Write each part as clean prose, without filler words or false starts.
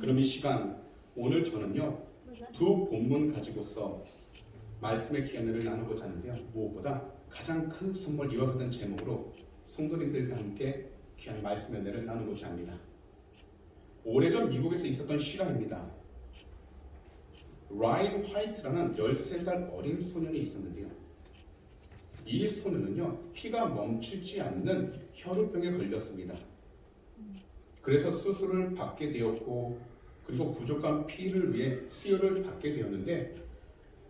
그럼 이 시간 오늘 저는요 두 본문 가지고서 말씀의 기회를 나누고자 하는데요. 무엇보다 가장 큰 선물 이와 같은 제목으로 성도님들과 함께 귀한 말씀의 은혜를 나누고자 합니다. 오래전 미국에서 있었던 실화입니다. 라인 화이트라는 13살 어린 소년이 있었는데요. 이 소년은요 피가 멈추지 않는 혈우병에 걸렸습니다. 그래서 수술을 받게 되었고 그리고 부족한 피를 위해 수혈을 받게 되었는데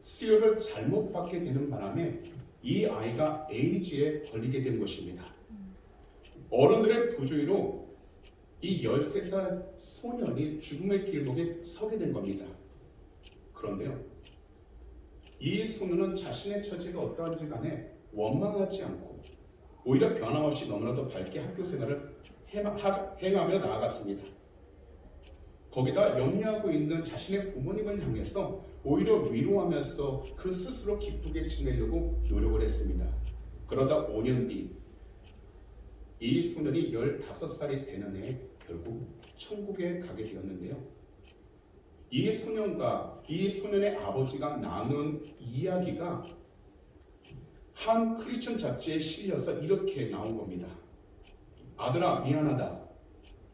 수혈을 잘못 받게 되는 바람에 이 아이가 에이즈에 걸리게 된 것입니다. 어른들의 부주의로 이 13살 소년이 죽음의 길목에 서게 된 겁니다. 그런데요, 이 소년은 자신의 처지가 어떠한지 간에 원망하지 않고 오히려 변함없이 너무나도 밝게 학교 생활을 행하며 나아갔습니다. 거기다 염려하고 있는 자신의 부모님을 향해서 오히려 위로하면서 그 스스로 기쁘게 지내려고 노력을 했습니다. 그러다 5년 뒤 이 소년이 15살이 되는 해에 결국 천국에 가게 되었는데요. 이 소년과 이 소년의 아버지가 나눈 이야기가 한 크리스천 잡지에 실려서 이렇게 나온 겁니다. 아들아, 미안하다.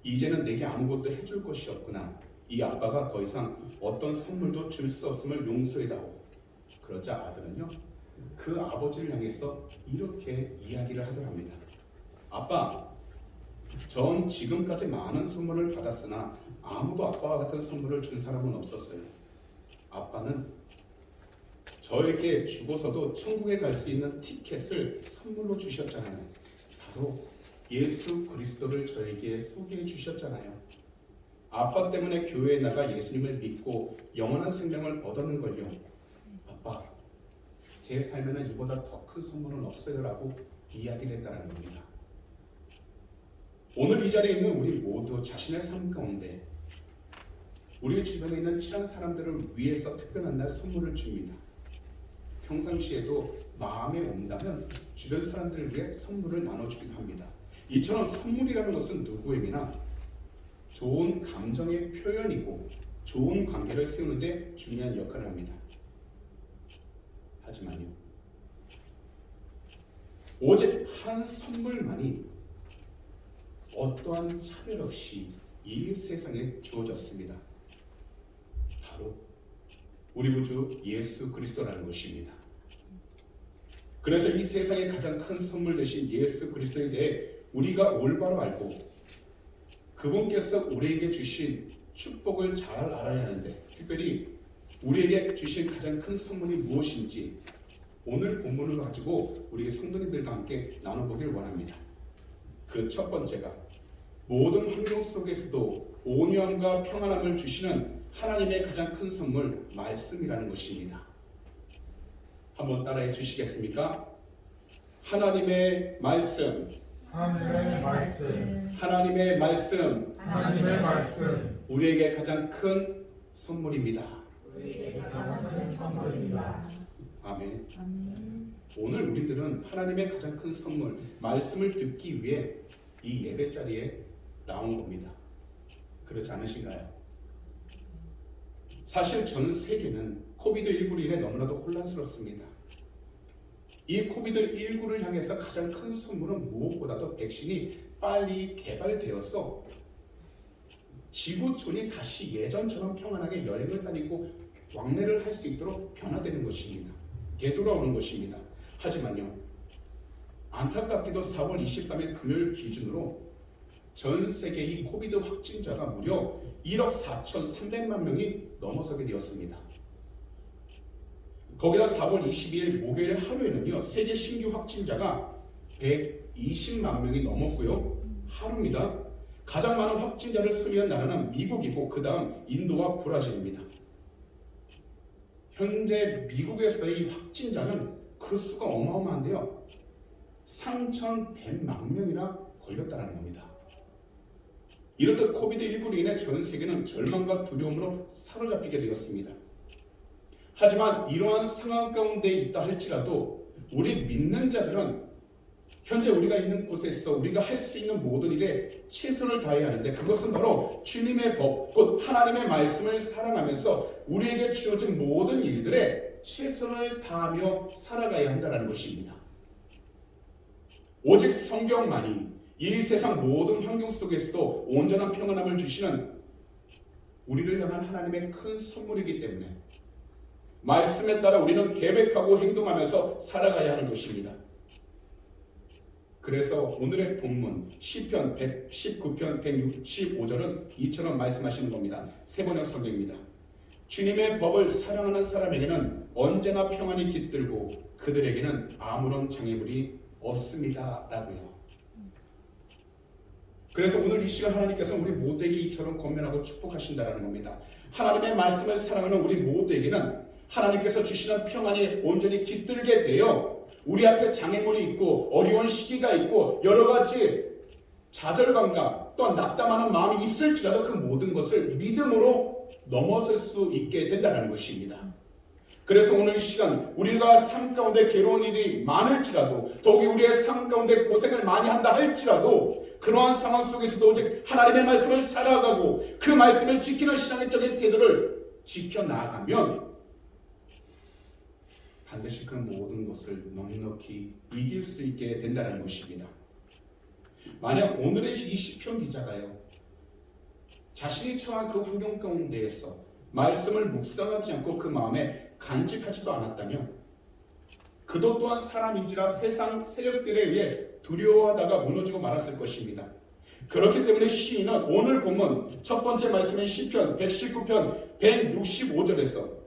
이제는 내게 아무것도 해줄 것이 없구나. 이 아빠가 더 이상 어떤 선물도 줄 수 없음을 용서해다오. 그러자 아들은요 그 아버지를 향해서 이렇게 이야기를 하더랍니다. 아빠, 전 지금까지 많은 선물을 받았으나 아무도 아빠와 같은 선물을 준 사람은 없었어요. 아빠는 저에게 죽어서도 천국에 갈 수 있는 티켓을 선물로 주셨잖아요. 바로 예수 그리스도를 저에게 소개해 주셨잖아요. 아빠 때문에 교회에 나가 예수님을 믿고 영원한 생명을 얻었는 걸요. 아빠, 제 삶에는 이보다 더 큰 선물은 없어요 라고 이야기를 했다는 겁니다. 오늘 이 자리에 있는 우리 모두 자신의 삶 가운데 우리 주변에 있는 친한 사람들을 위해서 특별한 날 선물을 줍니다. 평상시에도 마음에 온다면 주변 사람들을 위해 선물을 나눠주기도 합니다. 이처럼 선물이라는 것은 누구에게나 좋은 감정의 표현이고 좋은 관계를 세우는 데 중요한 역할을 합니다. 하지만요, 오직 한 선물만이 어떠한 차별 없이 이 세상에 주어졌습니다. 바로 우리 구주 예수 그리스도라는 것입니다. 그래서 이 세상의 가장 큰 선물 되신 예수 그리스도에 대해 우리가 올바로 알고 그분께서 우리에게 주신 축복을 잘 알아야 하는데, 특별히 우리에게 주신 가장 큰 선물이 무엇인지 오늘 본문을 가지고 우리 성도님들과 함께 나눠보길 원합니다. 그 첫 번째가 모든 환경 속에서도 온유함과 평안함을 주시는 하나님의 가장 큰 선물, 말씀이라는 것입니다. 한번 따라해 주시겠습니까? 하나님의 말씀, 하나님의 말씀, 하나님의 말씀, 하나님의 말씀, 우리에게 가장 큰 선물입니다. 우리에게 가장 큰 선물입니다. 아멘. 오늘 우리들은 하나님의 가장 큰 선물, 말씀을 듣기 위해 이 예배 자리에 나온 겁니다. 그렇지 않으신가요? 사실 전 세계는 코비드19로 인해 너무나도 혼란스럽습니다. 이 코비드19를 향해서 가장 큰 선물은 무엇보다도 백신이 빨리 개발되어서 지구촌이 다시 예전처럼 평안하게 여행을 다니고 왕래를 할 수 있도록 변화되는 것입니다. 되돌아오는 것입니다. 하지만요, 안타깝게도 4월 23일 금요일 기준으로 전 세계 이 코비드 확진자가 무려 1억 4,300만 명이 넘어서게 되었습니다. 거기다 4월 22일 목요일 하루에는요, 세계 신규 확진자가 120만 명이 넘었고요. 하루입니다. 가장 많은 확진자를 수리한 나라는 미국이고 그 다음 인도와 브라질입니다. 현재 미국에서의 확진자는 그 수가 어마어마한데요. 3,100만 명이나 걸렸다는 겁니다. 이렇듯 코비드19로 인해 전 세계는 절망과 두려움으로 사로잡히게 되었습니다. 하지만 이러한 상황 가운데 있다 할지라도 우리 믿는 자들은 현재 우리가 있는 곳에서 우리가 할 수 있는 모든 일에 최선을 다해야 하는데, 그것은 바로 주님의 법, 곧 하나님의 말씀을 사랑하면서 우리에게 주어진 모든 일들에 최선을 다하며 살아가야 한다는 것입니다. 오직 성경만이 이 세상 모든 환경 속에서도 온전한 평안함을 주시는 우리를 향한 하나님의 큰 선물이기 때문에 말씀에 따라 우리는 계획하고 행동하면서 살아가야 하는 것입니다. 그래서 오늘의 본문 시편 119편 165절은 이처럼 말씀하시는 겁니다. 세번역 성경입니다. 주님의 법을 사랑하는 사람에게는 언제나 평안이 깃들고 그들에게는 아무런 장애물이 없습니다 라고요. 그래서 오늘 이 시간 하나님께서 우리 모두에게 이처럼 권면하고 축복하신다는 겁니다. 하나님의 말씀을 사랑하는 우리 모두에게는 하나님께서 주시는 평안이 온전히 깃들게 되어 우리 앞에 장애물이 있고 어려운 시기가 있고 여러 가지 좌절감과 또한 낙담하는 마음이 있을지라도 그 모든 것을 믿음으로 넘어설 수 있게 된다는 것입니다. 그래서 오늘 이 시간 우리가 삶 가운데 괴로운 일이 많을지라도, 더욱이 우리의 삶 가운데 고생을 많이 한다 할지라도, 그러한 상황 속에서도 오직 하나님의 말씀을 살아가고 그 말씀을 지키는 신앙적인 태도를 지켜나가면 반드시 그 모든 것을 넉넉히 이길 수 있게 된다는 것입니다. 만약 오늘의 이 시편 기자가요, 자신이 처한 그 환경 가운데에서 말씀을 묵상하지 않고 그 마음에 간직하지도 않았다면 그도 또한 사람인지라 세상 세력들에 의해 두려워하다가 무너지고 말았을 것입니다. 그렇기 때문에 시인은 오늘 본문 첫 번째 말씀인 시편 119편 165절에서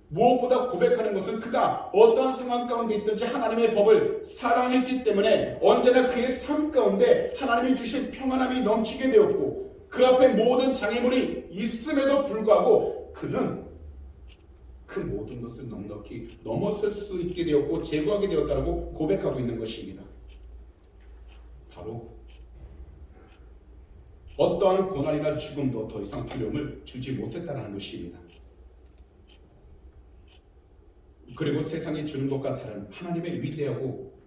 무엇보다 고백하는 것은 그가 어떤 상황 가운데 있든지 하나님의 법을 사랑했기 때문에 언제나 그의 삶 가운데 하나님이 주신 평안함이 넘치게 되었고, 그 앞에 모든 장애물이 있음에도 불구하고 그는 그 모든 것을 넉넉히 넘어설 수 있게 되었고 제거하게 되었다고 고백하고 있는 것입니다. 바로 어떠한 고난이나 죽음도 더 이상 두려움을 주지 못했다는 것입니다. 그리고 세상이 주는 것과 다른 하나님의 위대하고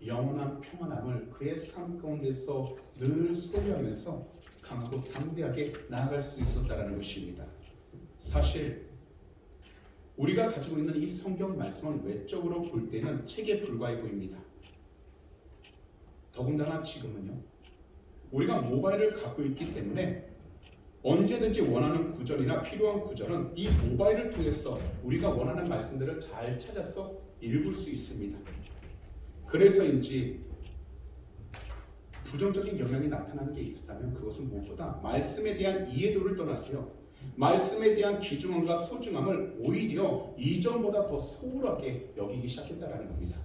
영원한 평안함을 그의 삶 가운데서 늘 소유하면서 강하고 담대하게 나아갈 수 있었다는 것입니다. 사실 우리가 가지고 있는 이 성경 말씀은 외적으로 볼 때는 책에 불과해 보입니다. 더군다나 지금은요, 우리가 모바일을 갖고 있기 때문에 언제든지 원하는 구절이나 필요한 구절은 이 모바일을 통해서 우리가 원하는 말씀들을 잘 찾아서 읽을 수 있습니다. 그래서인지 부정적인 영향이 나타나는 게 있었다면 그것은 무엇보다 말씀에 대한 이해도를 떠나서요, 말씀에 대한 귀중함과 소중함을 오히려 이전보다 더 소홀하게 여기기 시작했다는 겁니다.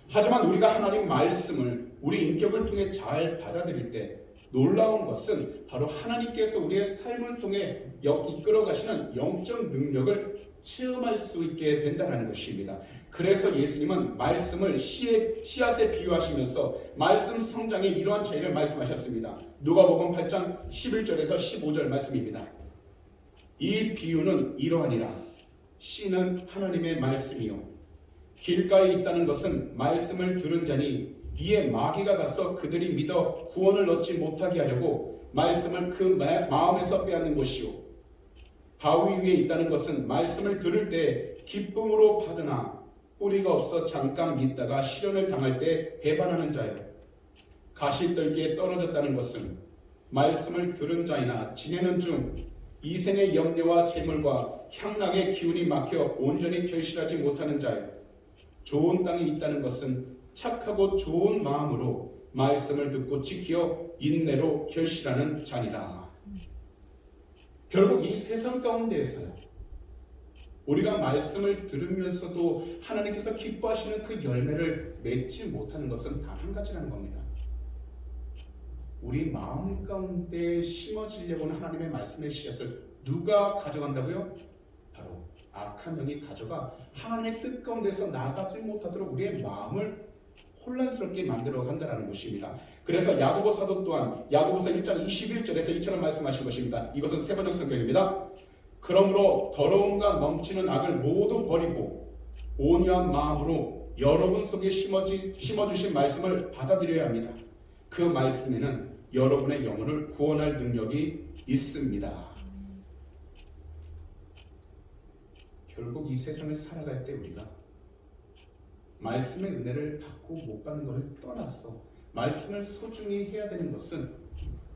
하지만 우리가 하나님 말씀을 우리 인격을 통해 잘 받아들일 때 놀라운 것은 바로 하나님께서 우리의 삶을 통해 이끌어 가시는 영적 능력을 체험할 수 있게 된다는 것입니다. 그래서 예수님은 말씀을 씨앗에 비유하시면서 말씀 성장의 이러한 차이를 말씀하셨습니다. 누가복음 8장 11절에서 15절 말씀입니다. 이 비유는 이러하니라. 씨는 하나님의 말씀이요 길가에 있다는 것은 말씀을 들은 자니 이에 마귀가 가서 그들이 믿어 구원을 얻지 못하게 하려고 말씀을 그 마음에서 빼앗는 것이요, 바위 위에 있다는 것은 말씀을 들을 때 기쁨으로 받으나 뿌리가 없어 잠깐 믿다가 시련을 당할 때 배반하는 자요, 가시떨기에 떨어졌다는 것은 말씀을 들은 자이나 지내는 중 이생의 염려와 재물과 향락의 기운이 막혀 온전히 결실하지 못하는 자요, 좋은 땅에 있다는 것은 착하고 좋은 마음으로 말씀을 듣고 지켜 인내로 결실하는 자니라. 결국 이 세상 가운데에서요, 우리가 말씀을 들으면서도 하나님께서 기뻐하시는 그 열매를 맺지 못하는 것은 단 한 가지라는 겁니다. 우리 마음 가운데 심어지려고 하는 하나님의 말씀의 씨앗을 누가 가져간다고요? 바로 악한 영이 가져가 하나님의 뜻 가운데서 나가지 못하도록 우리의 마음을 혼란스럽게 만들어 간다는 것입니다. 그래서 야고보 사도 또한 야고보서 1장 21절에서 이처럼 말씀하신 것입니다. 이것은 세번역 성경입니다. 그러므로 더러움과 넘치는 악을 모두 버리고 온유한 마음으로 여러분 속에 심어주신 말씀을 받아들여야 합니다. 그 말씀에는 여러분의 영혼을 구원할 능력이 있습니다. 결국 이 세상을 살아갈 때 우리가 말씀의 은혜를 받고 못 받는 것을 떠나서 말씀을 소중히 해야 되는 것은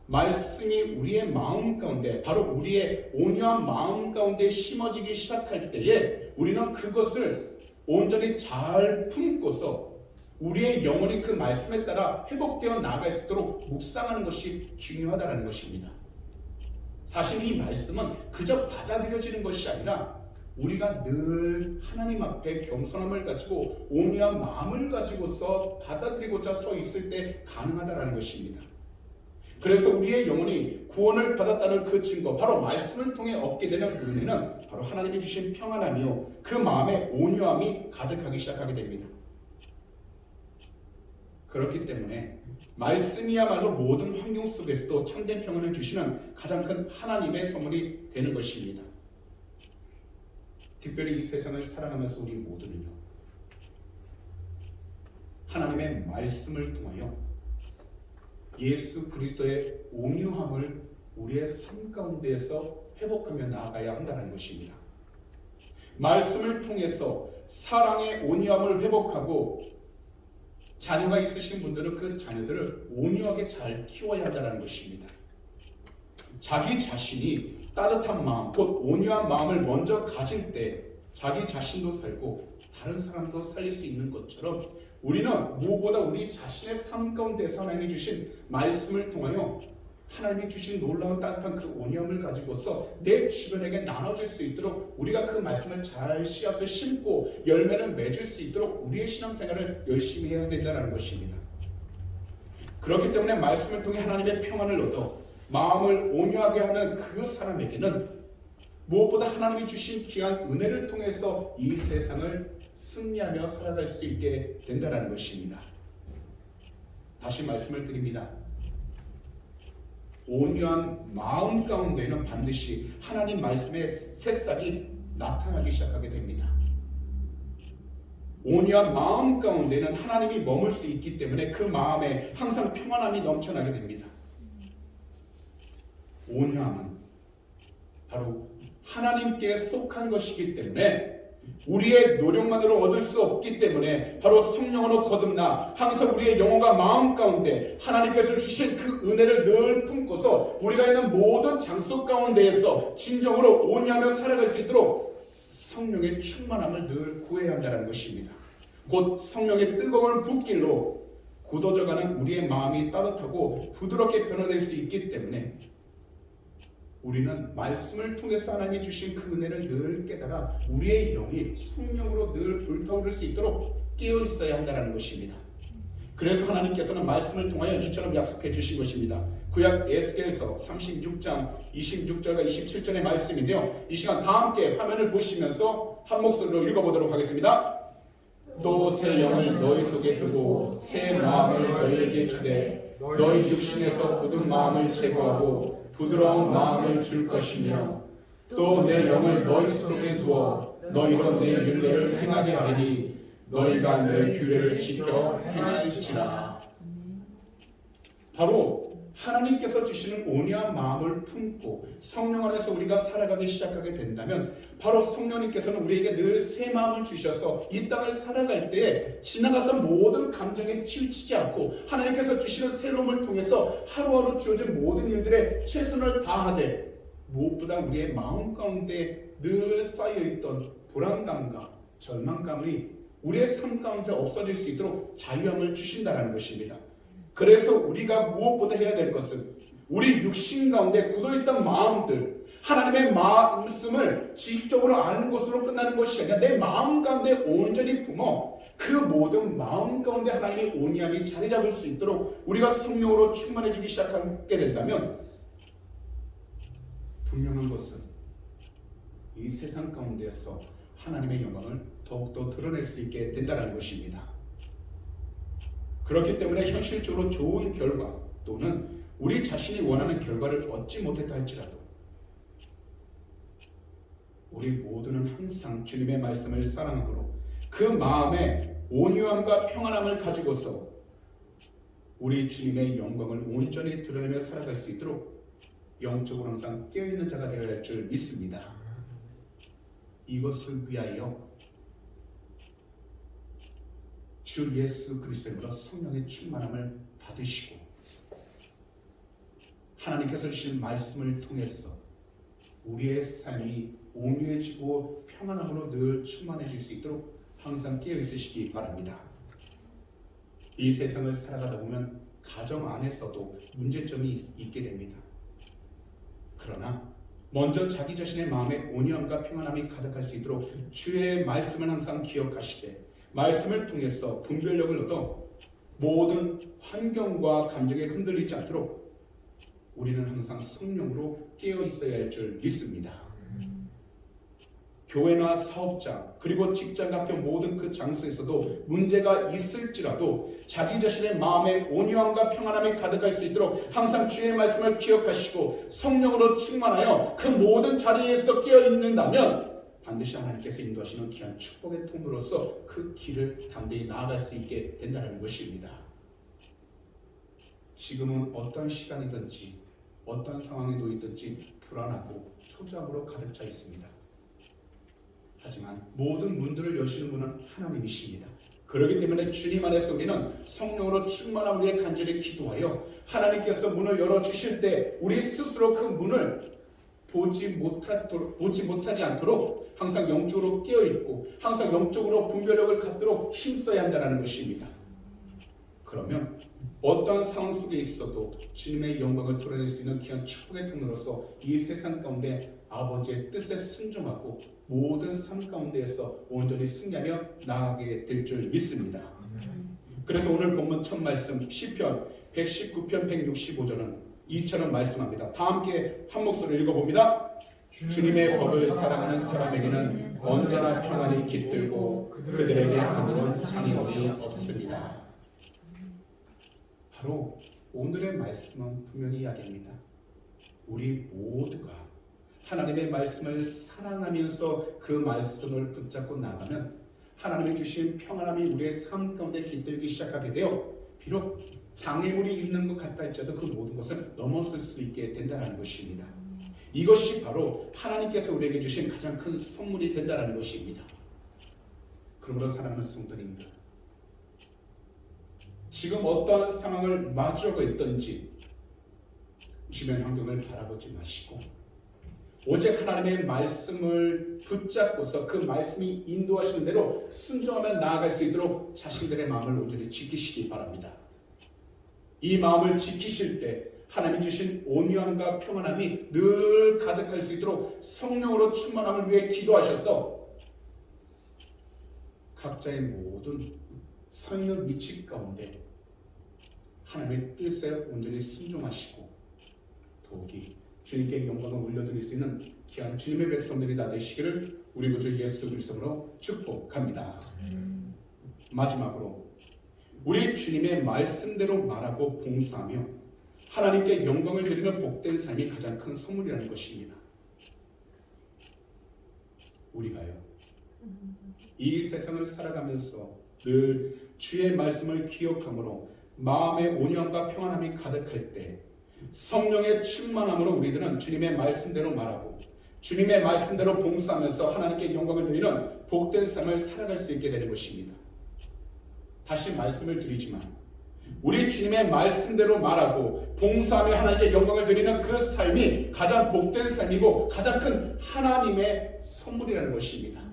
말씀이 우리의 마음 가운데, 바로 우리의 온유한 마음 가운데 심어지기 시작할 때에 우리는 그것을 온전히 잘 품고서 우리의 영혼이 그 말씀에 따라 회복되어 나아갈 수 있도록 묵상하는 것이 중요하다는 것입니다. 사실 이 말씀은 그저 받아들여지는 것이 아니라 우리가 늘 하나님 앞에 겸손함을 가지고 온유한 마음을 가지고서 받아들이고자 서 있을 때 가능하다는 것입니다. 그래서 우리의 영혼이 구원을 받았다는 그 증거, 바로 말씀을 통해 얻게 되는 은혜는 바로 하나님이 주신 평안함이요, 그 마음에 온유함이 가득하기 시작하게 됩니다. 그렇기 때문에 말씀이야말로 모든 환경 속에서도 참된 평안을 주시는 가장 큰 하나님의 선물이 되는 것입니다. 특별히 이 세상을 살아가면서 우리 모두는요, 하나님의 말씀을 통하여 예수 그리스도의 온유함을 우리의 삶 가운데에서 회복하며 나아가야 한다는 것입니다. 말씀을 통해서 사랑의 온유함을 회복하고, 자녀가 있으신 분들은 그 자녀들을 온유하게 잘 키워야 한다는 것입니다. 자기 자신이 따뜻한 마음, 곧 온유한 마음을 먼저 가질 때 자기 자신도 살고 다른 사람도 살릴 수 있는 것처럼, 우리는 무엇보다 우리 자신의 삶 가운데서 하나님이 주신 말씀을 통하여 하나님이 주신 놀라운 따뜻한 그 온유함을 가지고서 내 주변에게 나눠줄 수 있도록, 우리가 그 말씀을 잘 씨앗을 심고 열매를 맺을 수 있도록 우리의 신앙생활을 열심히 해야 된다는 것입니다. 그렇기 때문에 말씀을 통해 하나님의 평안을 얻어 마음을 온유하게 하는 그 사람에게는 무엇보다 하나님이 주신 귀한 은혜를 통해서 이 세상을 승리하며 살아갈 수 있게 된다는 것입니다. 다시 말씀을 드립니다. 온유한 마음 가운데는 반드시 하나님 말씀의 새싹이 나타나기 시작하게 됩니다. 온유한 마음 가운데는 하나님이 머물 수 있기 때문에 그 마음에 항상 평안함이 넘쳐나게 됩니다. 온유함은 바로 하나님께 속한 것이기 때문에, 우리의 노력만으로 얻을 수 없기 때문에 바로 성령으로 거듭나 항상 우리의 영혼과 마음 가운데 하나님께서 주신 그 은혜를 늘 품고서 우리가 있는 모든 장소 가운데에서 진정으로 온유하며 살아갈 수 있도록 성령의 충만함을 늘 구해야 한다는 것입니다. 곧 성령의 뜨거운 불길로 굳어져가는 우리의 마음이 따뜻하고 부드럽게 변화될 수 있기 때문에 우리는 말씀을 통해서 하나님이 주신 그 은혜를 늘 깨달아 우리의 영이 성령으로 늘 불타오를 수 있도록 깨어 있어야 한다는 것입니다. 그래서 하나님께서는 말씀을 통하여 이처럼 약속해 주신 것입니다. 구약 에스겔서 36장 26절과 27절의 말씀인데요, 이 시간 다 함께 화면을 보시면서 한 목소리로 읽어보도록 하겠습니다. 또 새 영을 너희 속에 두고 새 마음을 너희에게 주되 너희 육신에서 굳은 마음을 제거하고 부드러운 마음을 줄 것이며, 또 내 영을 너희 속에 두어 너희로 내 율례를 행하게 하리니 너희가 내 규례를 지켜 행할지라. 바로 하나님께서 주시는 온유한 마음을 품고 성령 안에서 우리가 살아가기 시작하게 된다면, 바로 성령님께서는 우리에게 늘 새 마음을 주셔서 이 땅을 살아갈 때 지나갔던 모든 감정에 치우치지 않고 하나님께서 주시는 새로움을 통해서 하루하루 주어진 모든 일들에 최선을 다하되, 무엇보다 우리의 마음 가운데 늘 쌓여있던 불안감과 절망감이 우리의 삶 가운데 없어질 수 있도록 자유함을 주신다는 것입니다. 그래서 우리가 무엇보다 해야 될 것은 우리 육신 가운데 굳어있던 마음들, 하나님의 말씀을 지식적으로 아는 것으로 끝나는 것이 아니라 내 마음 가운데 온전히 품어 그 모든 마음 가운데 하나님의 온유함이 자리 잡을 수 있도록 우리가 성령으로 충만해지기 시작하게 된다면, 분명한 것은 이 세상 가운데에서 하나님의 영광을 더욱더 드러낼 수 있게 된다는 것입니다. 그렇기 때문에 현실적으로 좋은 결과 또는 우리 자신이 원하는 결과를 얻지 못했다 할지라도 우리 모두는 항상 주님의 말씀을 사랑함으로 그 마음에 온유함과 평안함을 가지고서 우리 주님의 영광을 온전히 드러내며 살아갈 수 있도록 영적으로 항상 깨어있는 자가 되어야 할 줄 믿습니다. 이것을 위하여 주 예수 그리스도로 성령의 충만함을 받으시고 하나님께서 주신 말씀을 통해서 우리의 삶이 온유해지고 평안함으로 늘 충만해질 수 있도록 항상 깨어있으시기 바랍니다. 이 세상을 살아가다 보면 가정 안에서도 문제점이 있게 됩니다. 그러나 먼저 자기 자신의 마음에 온유함과 평안함이 가득할 수 있도록 주의 말씀을 항상 기억하시되 말씀을 통해서 분별력을 얻어 모든 환경과 감정에 흔들리지 않도록 우리는 항상 성령으로 깨어 있어야 할 줄 믿습니다. 교회나 사업장 그리고 직장 같은 모든 그 장소에서도 문제가 있을지라도 자기 자신의 마음에 온유함과 평안함이 가득할 수 있도록 항상 주의 말씀을 기억하시고 성령으로 충만하여 그 모든 자리에서 깨어 있는다면 반드시 하나님께서 인도하시는 귀한 축복의 통로로서 그 길을 담대히 나아갈 수 있게 된다는 것입니다. 지금은 어떤 시간이든지 어떤 상황에 놓이든지 불안하고 초조함으로 가득 차 있습니다. 하지만 모든 문들을 여시는 분은 하나님이십니다. 그렇기 때문에 주님 안에서 우리는 성령으로 충만함을 위해 간절히 기도하여 하나님께서 문을 열어주실 때 우리 스스로 그 문을 보지 못하지 않도록 항상 영적으로 깨어있고 항상 영적으로 분별력을 갖도록 힘써야 한다는 것입니다. 그러면 어떠한 상황 속에 있어도 주님의 영광을 드러낼 수 있는 귀한 축복의 통로로서 이 세상 가운데 아버지의 뜻에 순종하고 모든 삶 가운데에서 온전히 승리하며 나아가게 될 줄 믿습니다. 그래서 오늘 본문 첫 말씀 시편 119편 165절은 이처럼 말씀합니다. 다 함께 한 목소리로 읽어봅니다. 주님의 법을 사랑하는 사람에게는 언제나 평안이 깃들고 그들에게 아무런 장애물이 없습니다. 바로 오늘의 말씀은 분명히 이야기합니다. 우리 모두가 하나님의 말씀을 사랑하면서 그 말씀을 붙잡고 나가면 하나님이 주신 평안함이 우리의 삶 가운데 깃들기 시작하게 되어 비록 장애물이 있는 것 같다 할지라도 그 모든 것을 넘어설 수 있게 된다는 것입니다. 이것이 바로 하나님께서 우리에게 주신 가장 큰 선물이 된다는 것입니다. 그러므로 사랑하는 성도님들, 지금 어떠한 상황을 마주하고 있든지 주변 환경을 바라보지 마시고 오직 하나님의 말씀을 붙잡고서 그 말씀이 인도하시는 대로 순종하며 나아갈 수 있도록 자신들의 마음을 온전히 지키시기 바랍니다. 이 마음을 지키실 때 하나님이 주신 온유함과 평안함이 늘 가득할 수 있도록 성령으로 충만함을 위해 기도하셔서 각자의 모든 서 있는 위치 가운데 하나님의 뜻에 온전히 순종하시고 더욱이 주님께 영광을 올려드릴 수 있는 귀한 주님의 백성들이 다 되시기를 우리 구주 예수 그리스도로 축복합니다. 마지막으로 우리 주님의 말씀대로 말하고 봉사하며 하나님께 영광을 드리는 복된 삶이 가장 큰 선물이라는 것입니다. 우리가요 이 세상을 살아가면서 늘 주의 말씀을 기억함으로 마음의 온유함과 평안함이 가득할 때 성령의 충만함으로 우리들은 주님의 말씀대로 말하고 주님의 말씀대로 봉사하면서 하나님께 영광을 드리는 복된 삶을 살아갈 수 있게 되는 것입니다. 다시 말씀을 드리지만 우리 주님의 말씀대로 말하고 봉사하며 하나님께 영광을 드리는 그 삶이 가장 복된 삶이고 가장 큰 하나님의 선물이라는 것입니다.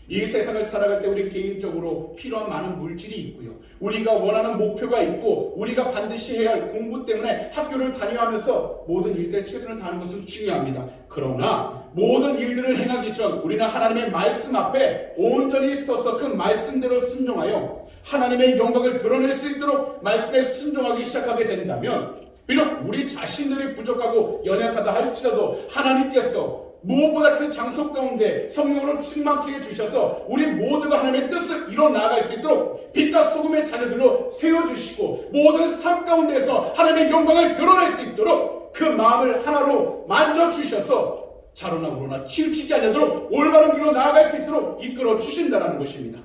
이 세상을 살아갈 때 우리 개인적으로 필요한 많은 물질이 있고요. 우리가 원하는 목표가 있고 우리가 반드시 해야 할 공부 때문에 학교를 다녀가면서 모든 일들에 최선을 다하는 것은 중요합니다. 그러나 모든 일들을 행하기 전 우리는 하나님의 말씀 앞에 온전히 서서 그 말씀대로 순종하여 하나님의 영광을 드러낼 수 있도록 말씀에 순종하기 시작하게 된다면 비록 우리 자신들이 부족하고 연약하다 할지라도 하나님께서 무엇보다 그 장소 가운데 성령으로 충만케 해주셔서 우리 모두가 하나님의 뜻을 이뤄나갈 수 있도록 빛과 소금의 자녀들로 세워주시고 모든 삶 가운데서 하나님의 영광을 드러낼 수 있도록 그 마음을 하나로 만져주셔서 자로나 우로나 치우치지 않도록 올바른 길로 나아갈 수 있도록 이끌어 주신다는 것입니다.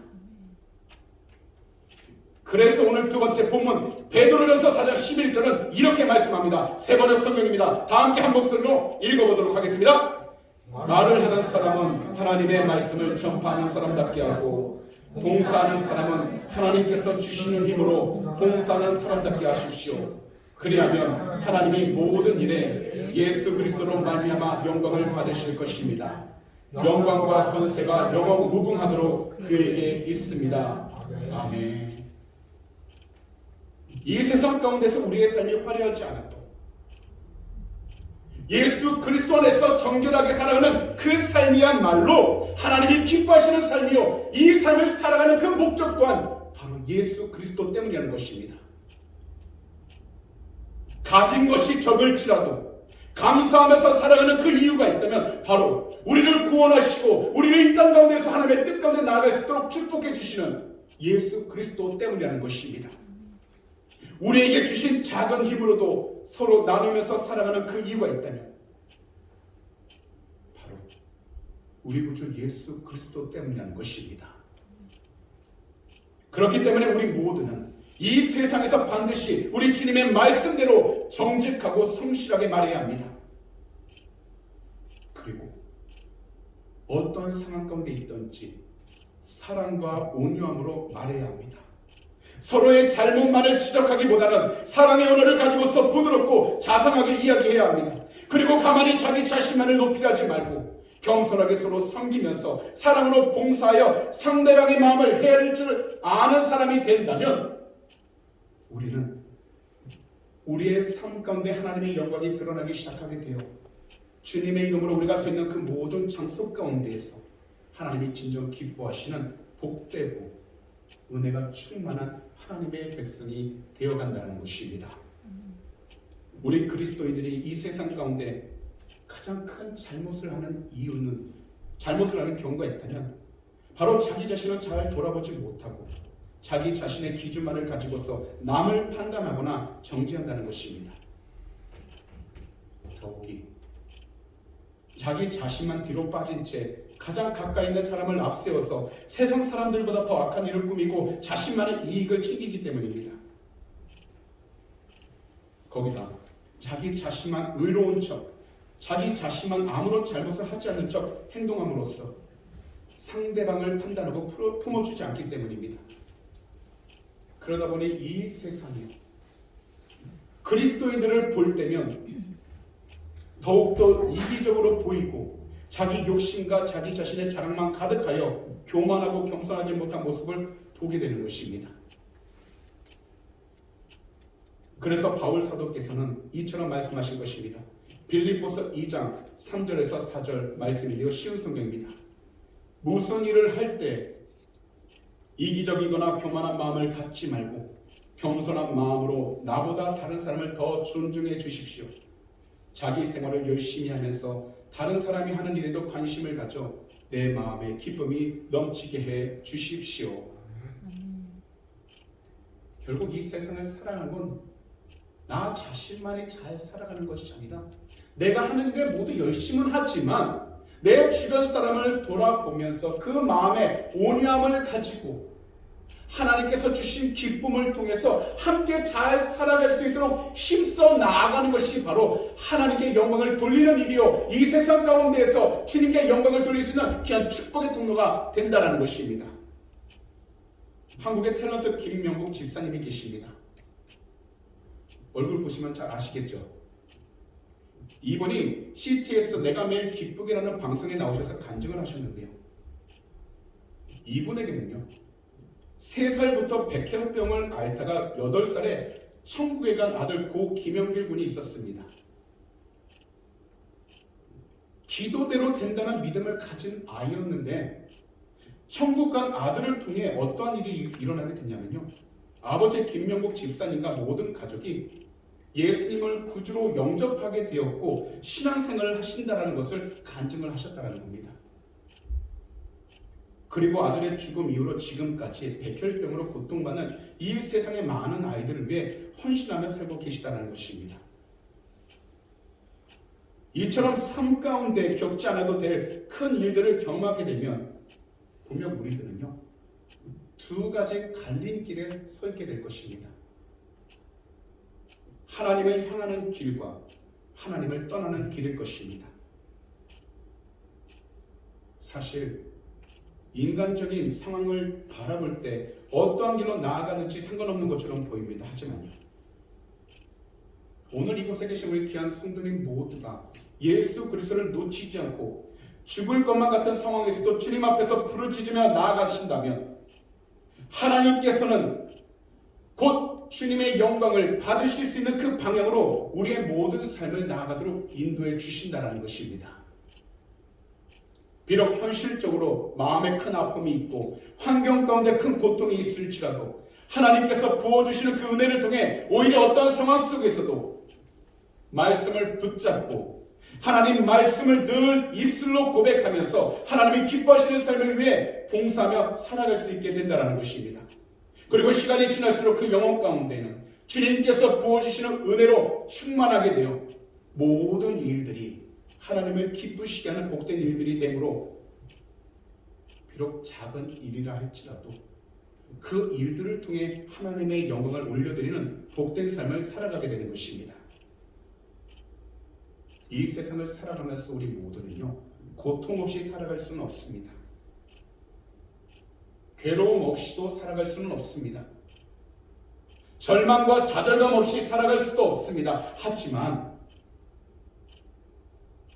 그래서 오늘 두 번째 본문 베드로전서 4장 11절은 이렇게 말씀합니다. 세번역 성경입니다. 다 함께 한 목소리로 읽어보도록 하겠습니다. 말을 하는 사람은 하나님의 말씀을 전파하는 사람답게 하고 봉사하는 사람은 하나님께서 주시는 힘으로 봉사하는 사람답게 하십시오. 그리하면 하나님이 모든 일에 예수 그리스도로 말미암아 영광을 받으실 것입니다. 영광과 권세가 영원 무궁하도록 그에게 있습니다. 아멘. 이 세상 가운데서 우리의 삶이 화려하지 않아도 예수 그리스도 안에서 정결하게 살아가는 그 삶이야말로 하나님이 기뻐하시는 삶이요, 이 삶을 살아가는 그 목적 또한 바로 예수 그리스도 때문이라는 것입니다. 가진 것이 적을지라도 감사하면서 살아가는 그 이유가 있다면 바로 우리를 구원하시고 우리를 이 땅 가운데서 하나님의 뜻 가운데 나아갈 수 있도록 축복해 주시는 예수 그리스도 때문이라는 것입니다. 우리에게 주신 작은 힘으로도 서로 나누면서 살아가는 그 이유가 있다면 바로 우리 구주 예수 그리스도 때문이라는 것입니다. 그렇기 때문에 우리 모두는 이 세상에서 반드시 우리 주님의 말씀대로 정직하고 성실하게 말해야 합니다. 그리고 어떤 상황 가운데 있든지 사랑과 온유함으로 말해야 합니다. 서로의 잘못만을 지적하기보다는 사랑의 언어를 가지고서 부드럽고 자상하게 이야기해야 합니다. 그리고 가만히 자기 자신만을 높이려 하지 말고 겸손하게 서로 섬기면서 사랑으로 봉사하여 상대방의 마음을 헤아릴 줄 아는 사람이 된다면 우리는 우리의 삶 가운데 하나님의 영광이 드러나기 시작하게 되어 주님의 이름으로 우리가 서 있는 그 모든 장소 가운데에서 하나님이 진정 기뻐하시는 복되고 은혜가 충만한 하나님의 백성이 되어간다는 것입니다. 우리 그리스도인들이 이 세상 가운데 가장 큰 잘못을 하는 이유는, 잘못을 하는 경우가 있다면 바로 자기 자신을 잘 돌아보지 못하고 자기 자신의 기준만을 가지고서 남을 판단하거나 정죄한다는 것입니다. 더욱이 자기 자신만 뒤로 빠진 채 가장 가까이 있는 사람을 앞세워서 세상 사람들보다 더 악한 일을 꾸미고 자신만의 이익을 챙기기 때문입니다. 거기다 자기 자신만 의로운 척, 자기 자신만 아무런 잘못을 하지 않는 척 행동함으로써 상대방을 판단하고 품어주지 않기 때문입니다. 그러다 보니 이 세상에 그리스도인들을 볼 때면 더욱더 이기적으로 보이고 자기 욕심과 자기 자신의 자랑만 가득하여 교만하고 겸손하지 못한 모습을 보게 되는 것입니다. 그래서 바울 사도께서는 이처럼 말씀하신 것입니다. 빌립보서 2장 3절에서 4절 말씀인데요, 쉬운 성경입니다. 무슨 일을 할 때 이기적이거나 교만한 마음을 갖지 말고 겸손한 마음으로 나보다 다른 사람을 더 존중해 주십시오. 자기 생활을 열심히 하면서 다른 사람이 하는 일에도 관심을 가져 내 마음에 기쁨이 넘치게 해 주십시오. 결국 이 세상을 살아가는 건 나 자신만이 잘 살아가는 것이 아니라 내가 하는 일에 모두 열심은 하지만 내 주변 사람을 돌아보면서 그 마음에 온유함을 가지고 하나님께서 주신 기쁨을 통해서 함께 잘 살아갈 수 있도록 힘써 나아가는 것이 바로 하나님께 영광을 돌리는 일이요, 이 세상 가운데에서 주님께 영광을 돌릴 수 있는 귀한 축복의 통로가 된다는 것입니다. 한국의 탤런트 김명국 집사님이 계십니다. 얼굴 보시면 잘 아시겠죠? 이분이 CTS 내가 매일 기쁘게라는 방송에 나오셔서 간증을 하셨는데요, 이분에게는요 3살부터 백혈병을 앓다가 8살에 천국에 간 아들 고 김영길 군이 있었습니다. 기도대로 된다는 믿음을 가진 아이였는데 천국 간 아들을 통해 어떠한 일이 일어나게 됐냐면요, 아버지 김명국 집사님과 모든 가족이 예수님을 구주로 영접하게 되었고 신앙생활을 하신다는 것을 간증을 하셨다는 겁니다. 그리고 아들의 죽음 이후로 지금까지 백혈병으로 고통받는 이 세상의 많은 아이들을 위해 헌신하며 살고 계시다는 것입니다. 이처럼 삶 가운데 겪지 않아도 될 큰 일들을 경험하게 되면 분명 우리들은요 두 가지 갈림길에 서 있게 될 것입니다. 하나님을 향하는 길과 하나님을 떠나는 길일 것입니다. 사실 인간적인 상황을 바라볼 때 어떠한 길로 나아가는지 상관없는 것처럼 보입니다. 하지만요, 오늘 이곳에 계신 우리 귀한 성도님 모두가 예수 그리스도를 놓치지 않고 죽을 것만 같은 상황에서도 주님 앞에서 부르짖으며 나아가신다면 하나님께서는 곧 주님의 영광을 받으실 수 있는 그 방향으로 우리의 모든 삶을 나아가도록 인도해 주신다는 것입니다. 비록 현실적으로 마음에 큰 아픔이 있고 환경 가운데 큰 고통이 있을지라도 하나님께서 부어주시는 그 은혜를 통해 오히려 어떤 상황 속에서도 말씀을 붙잡고 하나님 말씀을 늘 입술로 고백하면서 하나님이 기뻐하시는 삶을 위해 봉사하며 살아갈 수 있게 된다는 것입니다. 그리고 시간이 지날수록 그 영혼 가운데는 주님께서 부어주시는 은혜로 충만하게 되어 모든 일들이 하나님을 기쁘시게 하는 복된 일들이 되므로 비록 작은 일이라 할지라도 그 일들을 통해 하나님의 영광을 올려드리는 복된 삶을 살아가게 되는 것입니다. 이 세상을 살아가면서 우리 모두는요, 고통 없이 살아갈 수는 없습니다. 괴로움 없이도 살아갈 수는 없습니다. 절망과 좌절감 없이 살아갈 수도 없습니다. 하지만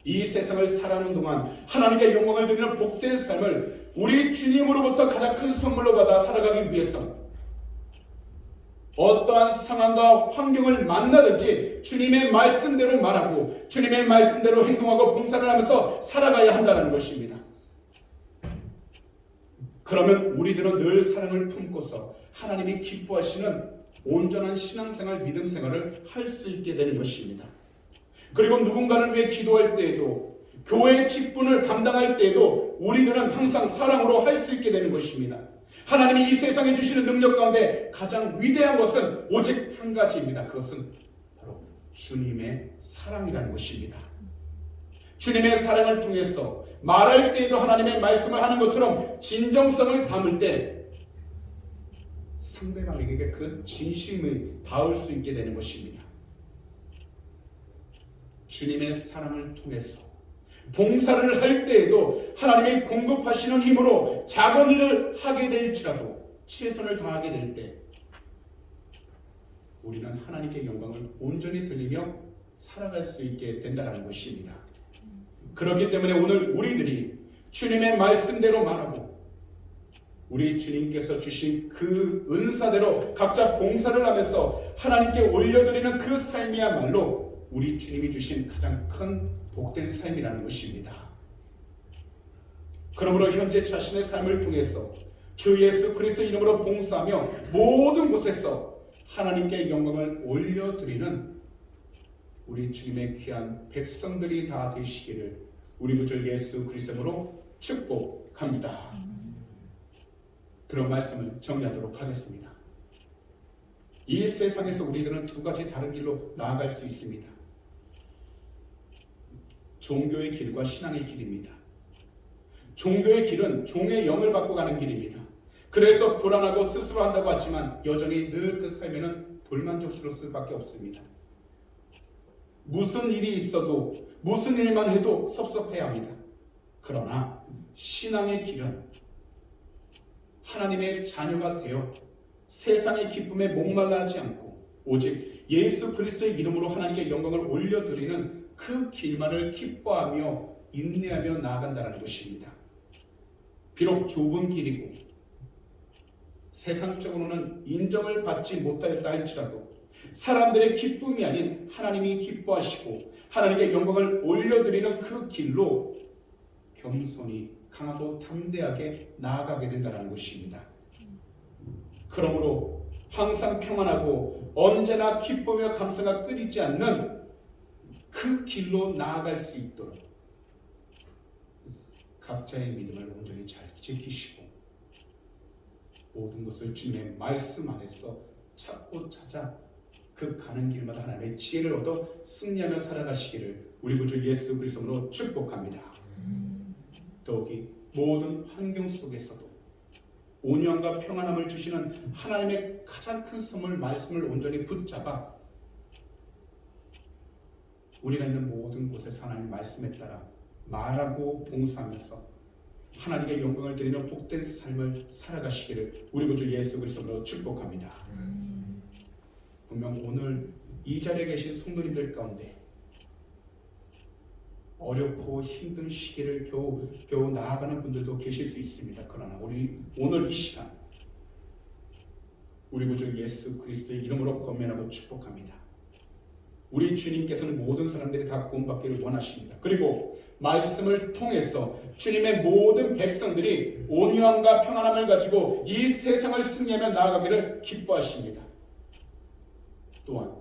이 세상을 살아가는 동안 하나님께 영광을 드리는 복된 삶을 우리 주님으로부터 가장 큰 선물로 받아 살아가기 위해서 어떠한 상황과 환경을 만나든지 주님의 말씀대로 말하고 주님의 말씀대로 행동하고 봉사를 하면서 살아가야 한다는 것입니다. 그러면 우리들은 늘 사랑을 품고서 하나님이 기뻐하시는 온전한 신앙생활, 믿음생활을 할 수 있게 되는 것입니다. 그리고 누군가를 위해 기도할 때에도 교회의 직분을 감당할 때에도 우리들은 항상 사랑으로 할 수 있게 되는 것입니다. 하나님이 이 세상에 주시는 능력 가운데 가장 위대한 것은 오직 한 가지입니다. 그것은 바로 주님의 사랑이라는 것입니다. 주님의 사랑을 통해서 말할 때에도 하나님의 말씀을 하는 것처럼 진정성을 담을 때 상대방에게 그 진심을 닿을 수 있게 되는 것입니다. 주님의 사랑을 통해서 봉사를 할 때에도 하나님의 공급하시는 힘으로 작은 일을 하게 될지라도 최선을 다하게 될 때 우리는 하나님께 영광을 온전히 돌리며 살아갈 수 있게 된다는 것입니다. 그렇기 때문에 오늘 우리들이 주님의 말씀대로 말하고 우리 주님께서 주신 그 은사대로 각자 봉사를 하면서 하나님께 올려드리는 그 삶이야말로 우리 주님이 주신 가장 큰 복된 삶이라는 것입니다. 그러므로 현재 자신의 삶을 통해서 주 예수 그리스도 이름으로 봉사하며 모든 곳에서 하나님께 영광을 올려드리는 우리 주님의 귀한 백성들이 다 되시기를 우리 구주 예수 그리스도로 축복합니다. 그런 말씀을 정리하도록 하겠습니다. 이 세상에서 우리들은 두 가지 다른 길로 나아갈 수 있습니다. 종교의 길과 신앙의 길입니다. 종교의 길은 종의 영을 받고 가는 길입니다. 그래서 불안하고 스스로 한다고 하지만 여전히 늘 그 삶에는 불만족스러울 수밖에 없습니다. 무슨 일이 있어도 무슨 일만 해도 섭섭해야 합니다. 그러나 신앙의 길은 하나님의 자녀가 되어 세상의 기쁨에 목말라 하지 않고 오직 예수 그리스도의 이름으로 하나님께 영광을 올려드리는 그 길만을 기뻐하며 인내하며 나아간다는 것입니다. 비록 좁은 길이고 세상적으로는 인정을 받지 못하였다 할지라도 사람들의 기쁨이 아닌 하나님이 기뻐하시고 하나님께 영광을 올려드리는 그 길로 겸손히 강하고 담대하게 나아가게 된다는 것입니다. 그러므로 항상 평안하고 언제나 기쁘며 감사가 끊이지 않는 그 길로 나아갈 수 있도록 각자의 믿음을 온전히 잘 지키시고 모든 것을 주님의 말씀 안에서 찾고 찾아 그 가는 길마다 하나님의 지혜를 얻어 승리하며 살아가시기를 우리 구주 예수 그리스도로 축복합니다. 더욱이 모든 환경 속에서도 온유함과 평안함을 주시는 하나님의 가장 큰 선물 말씀을 온전히 붙잡아 우리가 있는 모든 곳에서 하나님 말씀에 따라 말하고 봉사하면서 하나님께 영광을 드리는 복된 삶을 살아가시기를 우리 구주 예수 그리스도로 축복합니다. 분명 오늘 이 자리에 계신 성도님들 가운데 어렵고 힘든 시기를 겨우 나아가는 분들도 계실 수 있습니다. 그러나 우리 오늘 이 시간 우리 구주 예수 그리스도의 이름으로 권면하고 축복합니다. 우리 주님께서는 모든 사람들이 다 구원받기를 원하십니다. 그리고 말씀을 통해서 주님의 모든 백성들이 온유함과 평안함을 가지고 이 세상을 승리하며 나아가기를 기뻐하십니다. 또한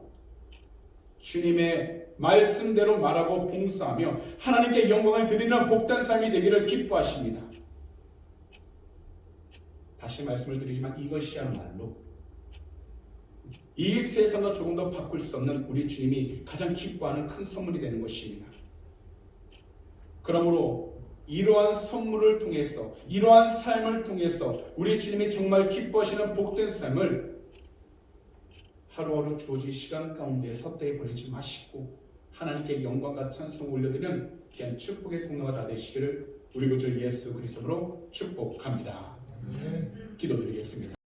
주님의 말씀대로 말하고 봉사하며 하나님께 영광을 드리는 복된 삶이 되기를 기뻐하십니다. 다시 말씀을 드리지만 이것이야말로 이 세상과 조금 더 바꿀 수 없는 우리 주님이 가장 기뻐하는 큰 선물이 되는 것입니다. 그러므로 이러한 선물을 통해서 이러한 삶을 통해서 우리 주님이 정말 기뻐하시는 복된 삶을 하루하루 주어진 시간 가운데 헛되이 버리지 마시고 하나님께 영광과 찬송 올려드리는 귀한 축복의 통로가 다 되시기를 우리 구주 예수 그리스도로 축복합니다. 기도드리겠습니다.